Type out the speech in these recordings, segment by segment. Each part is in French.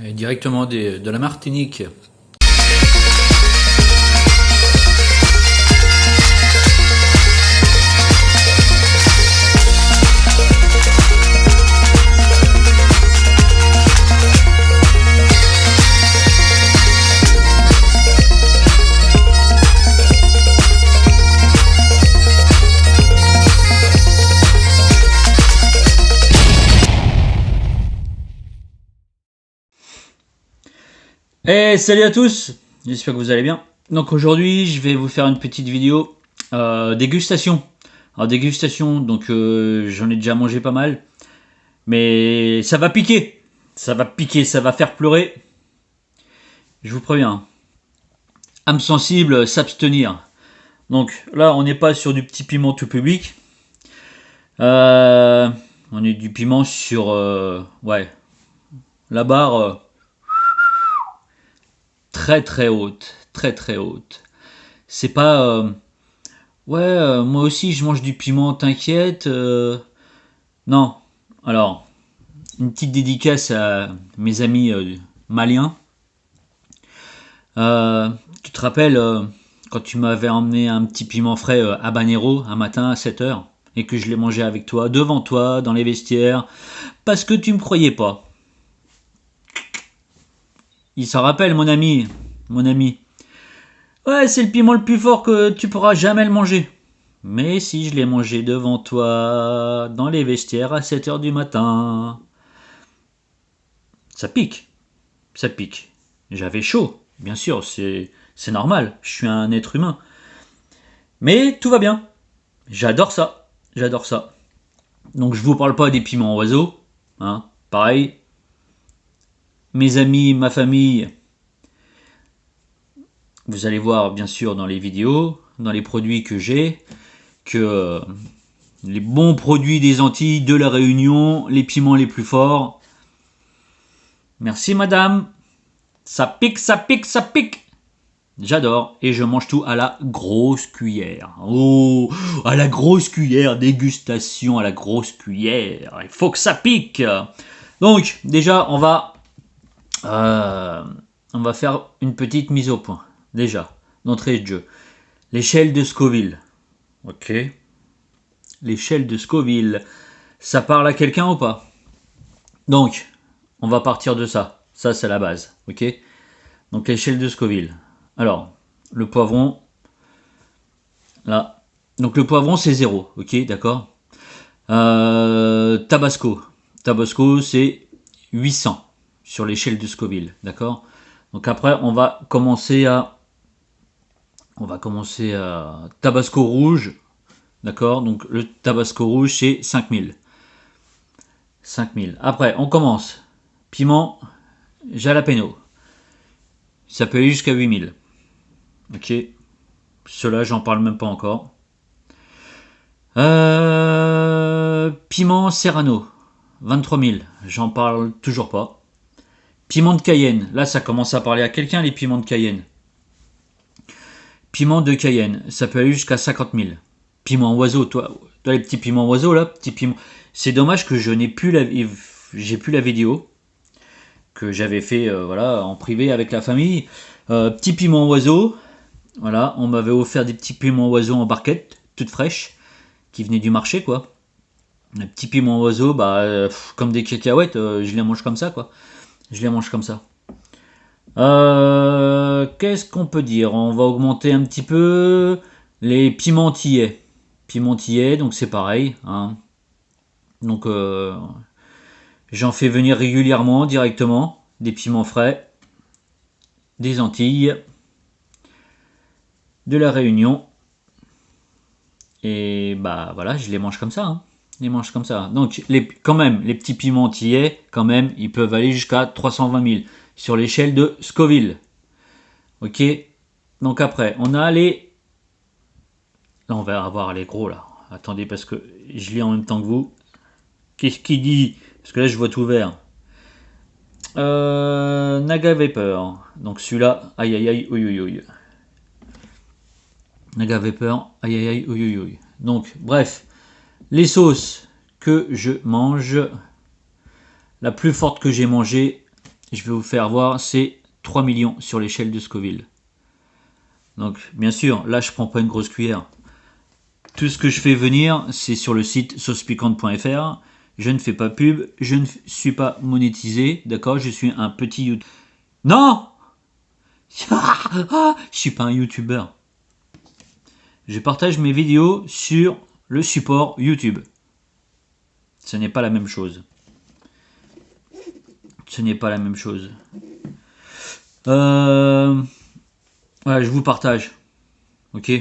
directement de la Martinique. Salut à tous, j'espère que vous allez bien. Donc aujourd'hui je vais vous faire une petite vidéo dégustation. Alors dégustation, donc j'en ai déjà mangé pas mal, mais ça va piquer, ça va faire pleurer. Je vous préviens, âme sensible, s'abstenir. Donc là on n'est pas sur du petit piment tout public, on est du piment sur ouais, la barre très haute, très haute. C'est pas ouais, moi aussi je mange du piment, t'inquiète. Non. Alors, une petite dédicace à mes amis maliens. Tu te rappelles quand tu m'avais emmené un petit piment frais habanero un matin à 7h et que je l'ai mangé avec toi, devant toi, dans les vestiaires, parce que tu me croyais pas. Il s'en rappelle, mon ami. Mon ami. Ouais, c'est le piment le plus fort que tu pourras jamais le manger. Mais si je l'ai mangé devant toi, dans les vestiaires à 7h du matin. Ça pique. Ça pique. J'avais chaud. Bien sûr, c'est normal. Je suis un être humain. Mais tout va bien. J'adore ça. J'adore ça. Donc je vous parle pas des piments oiseaux. Hein. Pareil. Mes amis, ma famille, vous allez voir bien sûr dans les vidéos, dans les produits que j'ai, que les bons produits des Antilles, de la Réunion, les piments les plus forts. Merci madame, ça pique, ça pique, ça pique. J'adore et je mange tout à la grosse cuillère. Oh, à la grosse cuillère, dégustation à la grosse cuillère. Il faut que ça pique. Donc déjà on va faire une petite mise au point. Déjà, d'entrée de jeu. L'échelle de Scoville. Ok. L'échelle de Scoville. Ça parle à quelqu'un ou pas? Donc, on va partir de ça. Ça, c'est la base. Ok. Donc, l'échelle de Scoville. Alors, le poivron. Là. Donc, le poivron, c'est 0. Ok, d'accord. Tabasco. Tabasco, c'est 800 sur l'échelle de Scoville. D'accord. Donc, après, on va commencer à Tabasco rouge, d'accord? Donc le Tabasco rouge c'est 5000. 5000. Après on commence. Piment jalapeno. Ça peut aller jusqu'à 8000. Ok. Cela j'en parle même pas encore. Piment serrano. 23 000. J'en parle toujours pas. Piment de Cayenne. Là ça commence à parler à quelqu'un les piments de Cayenne. Piment de Cayenne, ça peut aller jusqu'à 50 000. Piment oiseau, toi les petits piments oiseaux là, petits piments. C'est dommage que je n'ai plus j'ai plus la vidéo que j'avais fait voilà en privé avec la famille. Petit piment oiseau, voilà, on m'avait offert des petits piments oiseaux en barquette, toutes fraîches, qui venaient du marché quoi. Les petits piments oiseaux, comme des cacahuètes, je les mange comme ça quoi. Je les mange comme ça. Qu'est-ce qu'on peut dire? On va augmenter un petit peu les pimentillés. Pimentillés, donc c'est pareil. Hein. Donc j'en fais venir régulièrement, directement, des piments frais, des Antilles, de la Réunion. Et bah voilà, je les mange comme ça. Hein. Je les mange comme ça. Donc quand même, les petits pimentillés, quand même, ils peuvent aller jusqu'à 320 000 sur l'échelle de Scoville. Ok. Donc après, on a les... Là, on va avoir les gros, là. Attendez, parce que je lis en même temps que vous. Qu'est-ce qu'il dit? Parce que là, je vois tout vert. Naga Vapor. Donc celui-là, aïe aïe aïe, ouïe ouïe ouïe. Naga Vapor, aïe aïe aïe, ouïe ouïe ouïe. Donc, bref. Les sauces que je mange. La plus forte que j'ai mangée, je vais vous faire voir, c'est 3 millions sur l'échelle de Scoville. Donc bien sûr, là je prends pas une grosse cuillère. Tout ce que je fais venir, c'est sur le site saucepiquante.fr. Je ne fais pas pub, je ne suis pas monétisé, d'accord? Je suis un petit YouTube. Non. Je suis pas un youtubeur. Je partage mes vidéos sur le support YouTube. Ce n'est pas la même chose. Ce n'est pas la même chose. Voilà, je vous partage. Ok.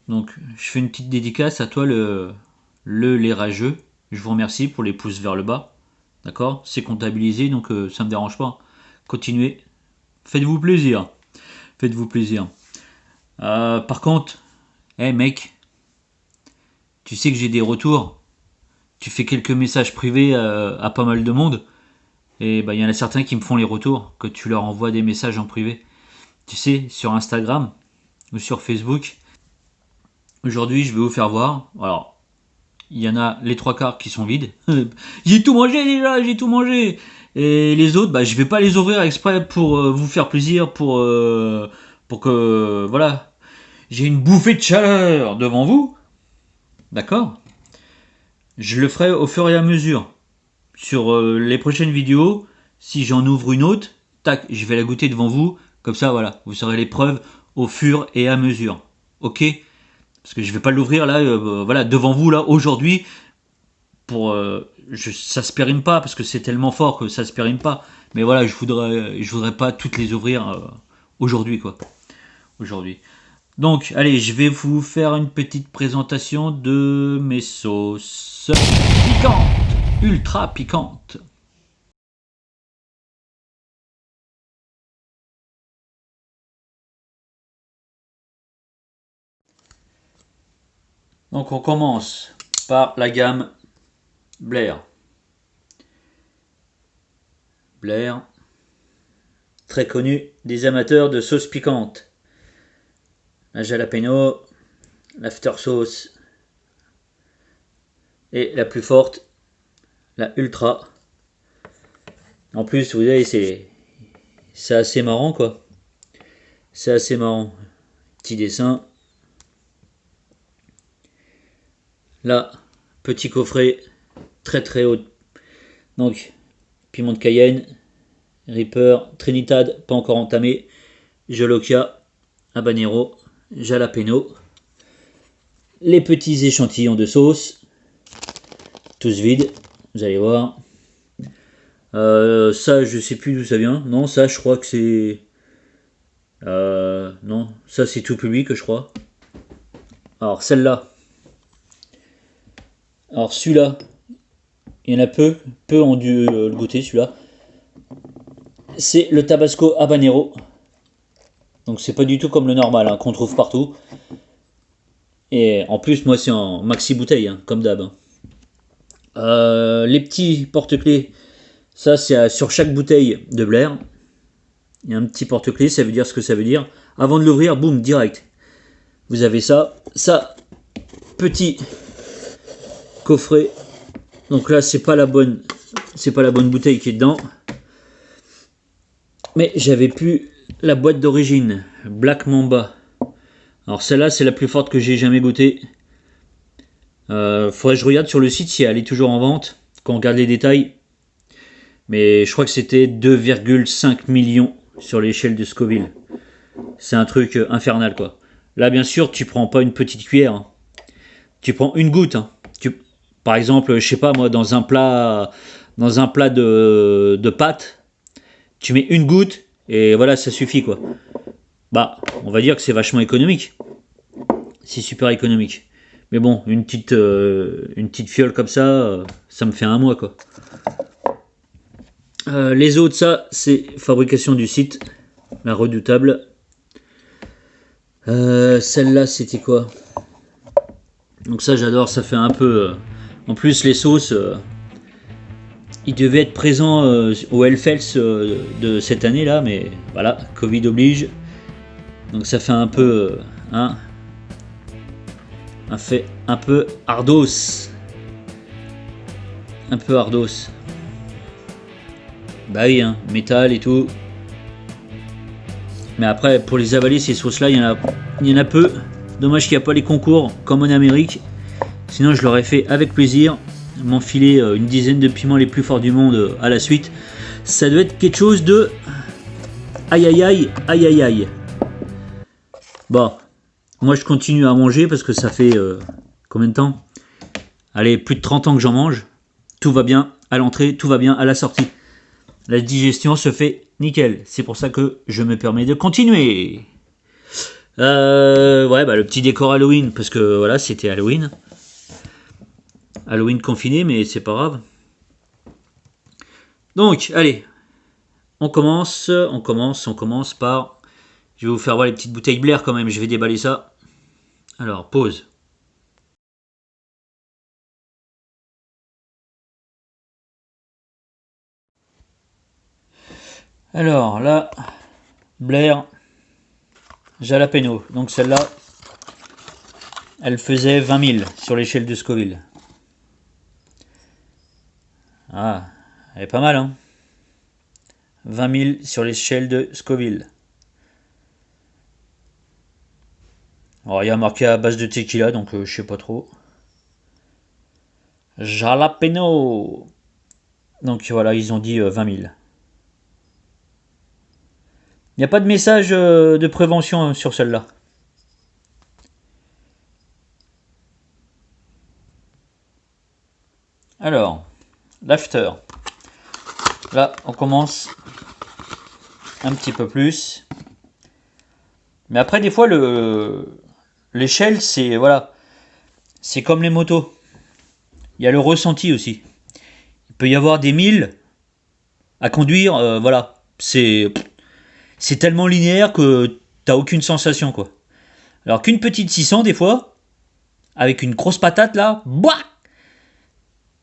Donc, je fais une petite dédicace à toi, les rageux. Je vous remercie pour les pouces vers le bas. D'accord? C'est comptabilisé, donc ça me dérange pas. Continuez. Faites-vous plaisir. Faites-vous plaisir. Par contre, mec, tu sais que j'ai des retours. Tu fais quelques messages privés à pas mal de monde. Et il y en a certains qui me font les retours, que tu leur envoies des messages en privé. Tu sais, sur Instagram ou sur Facebook. Aujourd'hui, je vais vous faire voir. Alors, il y en a les 3/4 qui sont vides. J'ai tout mangé déjà, j'ai tout mangé. Et les autres, je vais pas les ouvrir exprès pour vous faire plaisir, pour que, voilà, j'ai une bouffée de chaleur devant vous. D'accord? Je le ferai au fur et à mesure. Sur les prochaines vidéos, si j'en ouvre une autre, tac, je vais la goûter devant vous. Comme ça, voilà, vous saurez les preuves au fur et à mesure. Ok? Parce que je vais pas l'ouvrir là, voilà, devant vous là aujourd'hui. Pour, ça se périme pas parce que c'est tellement fort que ça se périme pas. Mais voilà, je voudrais pas toutes les ouvrir aujourd'hui quoi. Aujourd'hui. Donc, allez, je vais vous faire une petite présentation de mes sauces piquantes, ultra piquantes. Donc, on commence par la gamme Blair. Blair, très connu des amateurs de sauces piquantes. La jalapeno, l'after sauce et la plus forte, la ultra. En plus, vous voyez, c'est assez marrant quoi. C'est assez marrant. Petit dessin. Là, petit coffret, très très haut. Donc, piment de Cayenne, Reaper, Trinidad, pas encore entamé, Jolokia, Habanero, Jalapeno. Les petits échantillons de sauce, tous vides, vous allez voir. Ça, je sais plus d'où ça vient. Non, ça, je crois que c'est... non, ça c'est tout public, je crois. Alors, celle-là. Alors, celui-là, il y en a peu ont dû le goûter, celui-là. C'est le Tabasco Habanero. Donc, c'est pas du tout comme le normal, qu'on trouve partout. Et en plus, moi, c'est en maxi bouteille, comme d'hab. Les petits porte-clés, ça, c'est sur chaque bouteille de Blair. Il y a un petit porte-clés, ça veut dire ce que ça veut dire. Avant de l'ouvrir, boum, direct. Vous avez ça. Ça, petit coffret. Donc là, c'est pas la bonne bouteille qui est dedans. Mais j'avais plus la boîte d'origine, Black Mamba. Alors celle-là, c'est la plus forte que j'ai jamais goûtée. Faudrait que je regarde sur le site si elle est toujours en vente, quand on regarde les détails. Mais je crois que c'était 2,5 millions sur l'échelle de Scoville. C'est un truc infernal quoi. Là bien sûr tu prends pas une petite cuillère. Hein. Tu prends une goutte. Hein. Par exemple, je sais pas moi, dans un plat de pâtes, tu mets une goutte et voilà, ça suffit quoi. On va dire que c'est vachement économique. C'est super économique. Mais bon, une petite fiole comme ça, ça me fait un mois quoi. Les autres, ça, c'est fabrication du site, la redoutable. Celle-là, c'était quoi? Donc ça, j'adore, ça fait un peu... en plus, les sauces, ils devaient être présents au Hellfest de cette année-là, mais voilà, Covid oblige. Donc ça fait un peu... fait un peu ardos. Un peu ardos. Bah oui, hein, métal et tout. Mais après, pour les avaler, ces sauces-là, il y en a peu. Dommage qu'il n'y a pas les concours comme en Amérique. Sinon, je l'aurais fait avec plaisir. M'enfiler une dizaine de piments les plus forts du monde à la suite. Ça doit être quelque chose de... Aïe aïe aïe, aïe aïe aïe. Bon, moi je continue à manger parce que ça fait combien de temps? Allez, plus de 30 ans que j'en mange. Tout va bien à l'entrée, tout va bien à la sortie. La digestion se fait nickel. C'est pour ça que je me permets de continuer. Ouais, bah le petit décor Halloween, parce que voilà, c'était Halloween. Halloween confiné, mais c'est pas grave. Donc, allez, on commence par... Je vais vous faire voir les petites bouteilles Blair quand même, je vais déballer ça. Alors, pause. Alors, là, Blair Jalapeno. Donc celle-là, elle faisait 20 000 sur l'échelle de Scoville. Ah, elle est pas mal, hein. 20 000 sur l'échelle de Scoville. Alors, il y a marqué à base de tequila, donc je sais pas trop. Jalapeno. Donc voilà, ils ont dit 20 000. Il n'y a pas de message de prévention sur celle-là. Alors, l'after. Là, on commence un petit peu plus. Mais après, des fois, l'échelle, c'est voilà, c'est comme les motos. Il y a le ressenti aussi. Il peut y avoir des 1000 à conduire, voilà. C'est tellement linéaire que t'as aucune sensation, quoi. Alors qu'une petite 600, des fois, avec une grosse patate là, boah,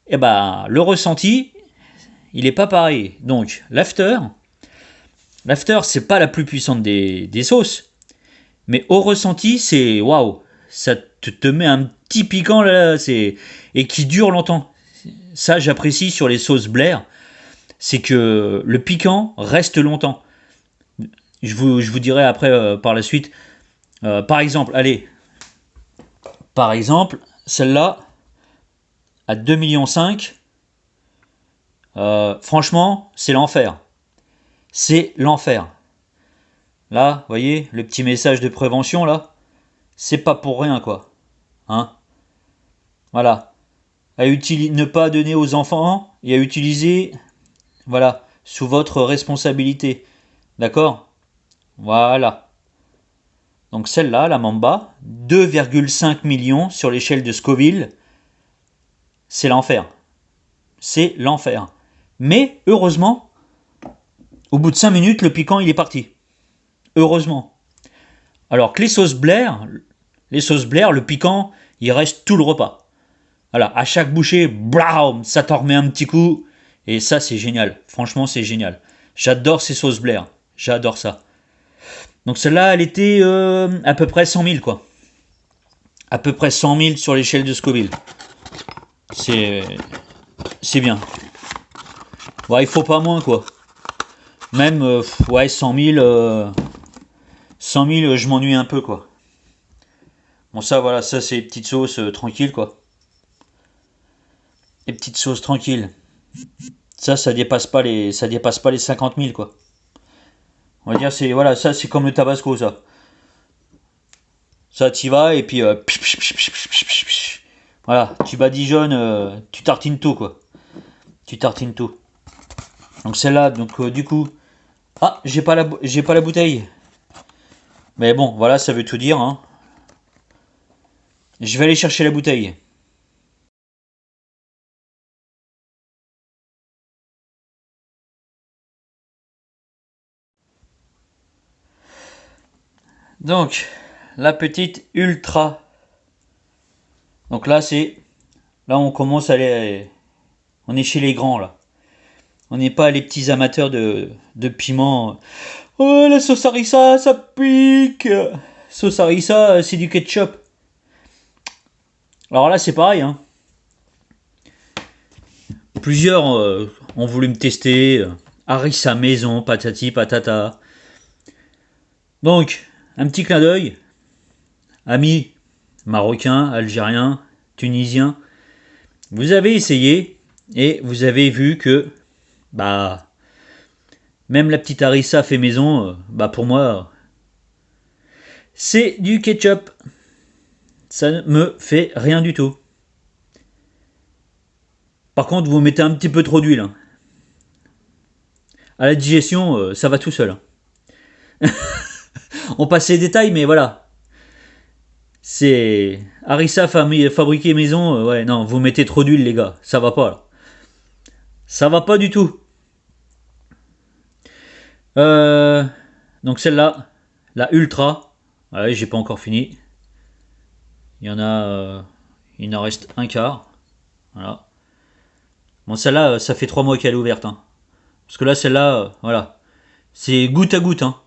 et ben le ressenti, il est pas pareil. Donc l'after, c'est pas la plus puissante des sauces, mais au ressenti, c'est waouh, ça te met un petit piquant là, et qui dure longtemps. Ça, j'apprécie sur les sauces Blair, c'est que le piquant reste longtemps. Je vous dirai après par la suite. Par exemple, celle-là, à 2,5 millions, franchement, c'est l'enfer. C'est l'enfer. Là, vous voyez, le petit message de prévention, là, c'est pas pour rien, quoi. Hein? Voilà. Ne pas donner aux enfants et à utiliser, voilà, sous votre responsabilité. D'accord? Voilà. Donc celle-là, la Mamba, 2,5 millions sur l'échelle de Scoville, c'est l'enfer. C'est l'enfer. Mais heureusement, au bout de 5 minutes, le piquant, il est parti. Heureusement. Alors que les sauces Blair, le piquant, il reste tout le repas. Voilà, à chaque bouchée, blam, ça t'en remet un petit coup. Et ça, c'est génial. Franchement, c'est génial. J'adore ces sauces Blair. J'adore ça. Donc celle-là, elle était à peu près 100 000, quoi. À peu près 100 000 sur l'échelle de Scoville. C'est bien. Ouais, il faut pas moins, quoi. Même, ouais, 100 000, 100 000, je m'ennuie un peu, quoi. Bon, ça, voilà, ça, c'est les petites sauces tranquilles, quoi. Les petites sauces tranquilles. Ça dépasse pas les 50 000, quoi. On va dire, c'est, voilà, ça, c'est comme le tabasco, ça. Ça, t'y vas, et puis, voilà, tu badigeonnes, tu tartines tout, quoi. Tu tartines tout. Donc, celle-là, donc, du coup... Ah, j'ai pas la bouteille. Mais bon, voilà, ça veut tout dire, hein. Je vais aller chercher la bouteille. Donc, la petite ultra. Donc là, on commence à aller... On est chez les grands, là. On n'est pas les petits amateurs de piment. Oh, la sauce harissa, ça pique. Sauce harissa, c'est du ketchup. Alors là, c'est pareil, hein. Plusieurs ont voulu me tester. harissa maison, patati patata. Donc, un petit clin d'œil, amis marocains, algériens, tunisiens, vous avez essayé et vous avez vu que, bah, même la petite harissa fait maison, bah pour moi, c'est du ketchup. Ça ne me fait rien du tout. Par contre, vous mettez un petit peu trop d'huile, hein. À la digestion, ça va tout seul, hein. On passe les détails, mais voilà. C'est harissa fabriqué maison. Ouais, non, vous mettez trop d'huile, les gars. Ça va pas, là. Ça va pas du tout. Euh, donc celle-là, la ultra. Ouais, j'ai pas encore fini. Il y en a. Il en reste un quart. Voilà. Bon, celle-là, ça fait 3 mois qu'elle est ouverte, hein. Parce que là, celle-là, voilà. C'est goutte à goutte, hein.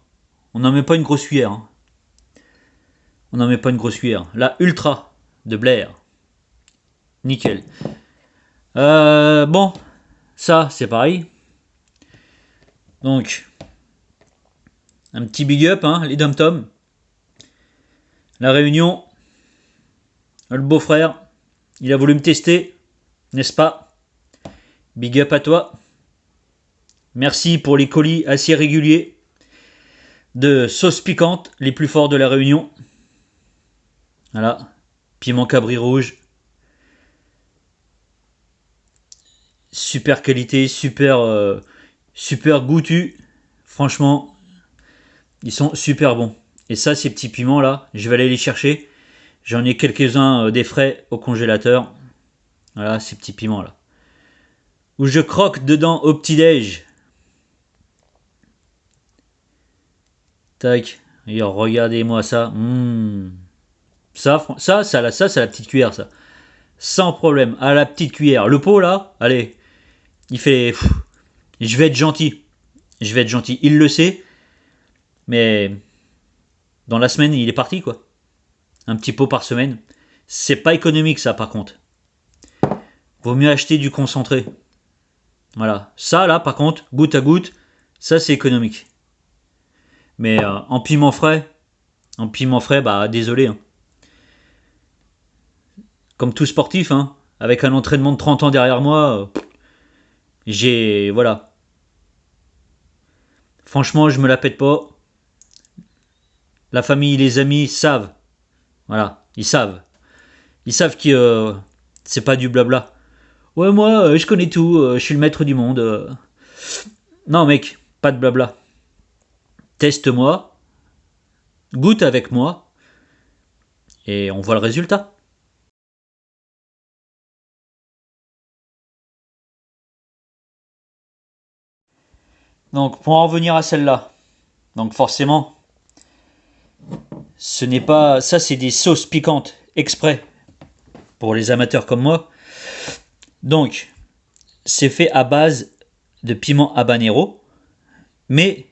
On n'en met pas une grosse cuillère, hein. On n'en met pas une grosse cuillère. La ultra de Blair. Nickel. Bon, ça, c'est pareil. Donc, un petit big up, hein, les dom-toms. La Réunion, le beau-frère, il a voulu me tester, n'est-ce pas? Big up à toi. Merci pour les colis assez réguliers de sauce piquante, les plus forts de la Réunion. Voilà, piment cabri rouge. Super qualité, super goûtu. Franchement, ils sont super bons. Et ça, ces petits piments là, je vais aller les chercher. J'en ai quelques-uns des frais au congélateur. Voilà, ces petits piments là. Où je croque dedans au petit-déj. Tac. Et regardez-moi ça. Ça, c'est la petite cuillère, ça. Sans problème. À la petite cuillère. Le pot là, allez. Il fait. Je vais être gentil. Je vais être gentil. Il le sait. Mais dans la semaine, il est parti, quoi. Un petit pot par semaine. C'est pas économique, ça, par contre. Vaut mieux acheter du concentré. Voilà. Ça, là, par contre, goutte à goutte, ça, c'est économique. Mais en piment frais, bah, désolé, hein. Comme tout sportif, hein, avec un entraînement de 30 ans derrière moi, j'ai. Voilà. Franchement, je me la pète pas. La famille, les amis savent. Voilà. Ils savent. Ils savent que c'est pas du blabla. Ouais, moi, je connais tout, je suis le maître du monde. Non, mec, pas de blabla. Teste-moi, goûte avec moi, et on voit le résultat. Donc, pour en revenir à celle-là, donc forcément, ce n'est pas. Ça, c'est des sauces piquantes exprès pour les amateurs comme moi. Donc, c'est fait à base de piment habanero, mais,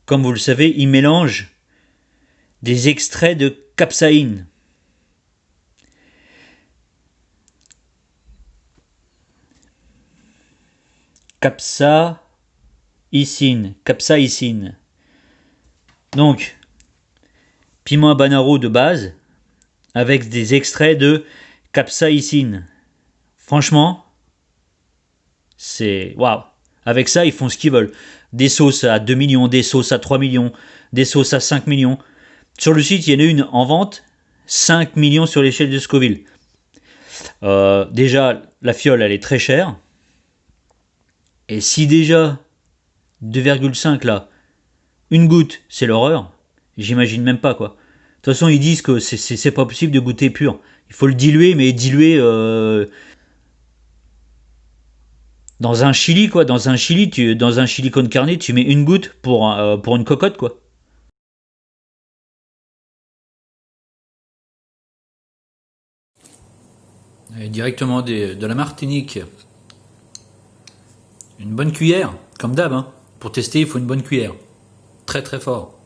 comme vous le savez, ils mélangent des extraits de capsaïne. Capsaïcine. Donc, piment habanero de base avec des extraits de capsaïcine. Franchement, c'est waouh. Avec ça, ils font ce qu'ils veulent. Des sauces à 2 millions, des sauces à 3 millions, des sauces à 5 millions. Sur le site, il y en a une en vente, 5 millions sur l'échelle de Scoville. Déjà, la fiole, elle est très chère. Et si déjà 2,5 là, une goutte, c'est l'horreur, j'imagine même pas quoi. De toute façon, ils disent que c'est pas possible de goûter pur. Il faut le diluer, mais diluer dans un chili quoi. Dans un chili con carne, tu mets une goutte pour une cocotte quoi. Et directement de la Martinique. Une bonne cuillère, comme d'hab, hein. Pour tester, il faut une bonne cuillère. Très très fort.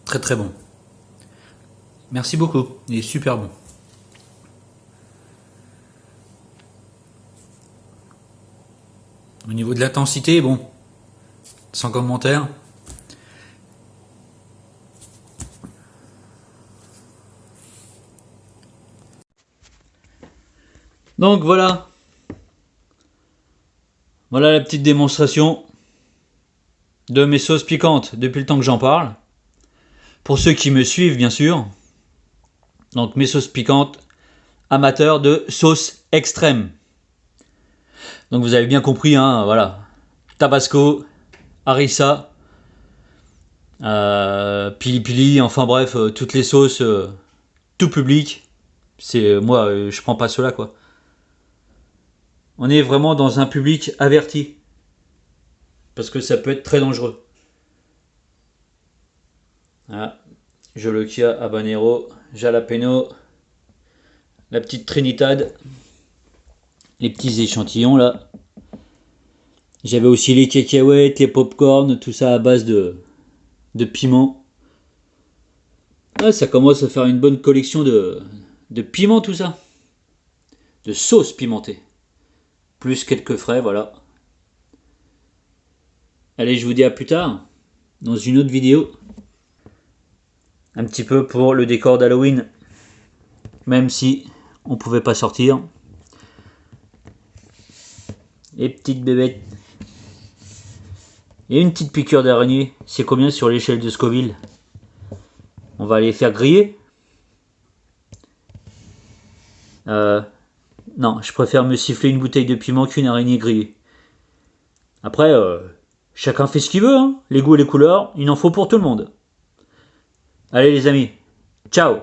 Très très bon. Merci beaucoup, il est super bon. Au niveau de l'intensité, bon, sans commentaire. Donc voilà. Voilà la petite démonstration de mes sauces piquantes depuis le temps que j'en parle. Pour ceux qui me suivent, bien sûr. Donc mes sauces piquantes, amateurs de sauce extrême. Donc vous avez bien compris, hein, voilà. Tabasco, harissa, pili pili, enfin bref, toutes les sauces, tout public. C'est moi, je prends pas cela quoi. On est vraiment dans un public averti. Parce que ça peut être très dangereux. Voilà. Jolokia, habanero, jalapeno, la petite Trinidad, les petits échantillons là. J'avais aussi les cacahuètes, les popcorn, tout ça à base de piment. Ah, ça commence à faire une bonne collection de piment tout ça. De sauce pimentée. Plus quelques frais, voilà. Allez, je vous dis à plus tard, dans une autre vidéo. Un petit peu pour le décor d'Halloween. Même si on pouvait pas sortir. Les petites bébêtes. Et une petite piqûre d'araignée. C'est combien sur l'échelle de Scoville? On va les faire griller. Non, je préfère me siffler une bouteille de piment qu'une araignée grillée. Après, chacun fait ce qu'il veut. Hein. Les goûts et les couleurs, il en faut pour tout le monde. Allez les amis, ciao!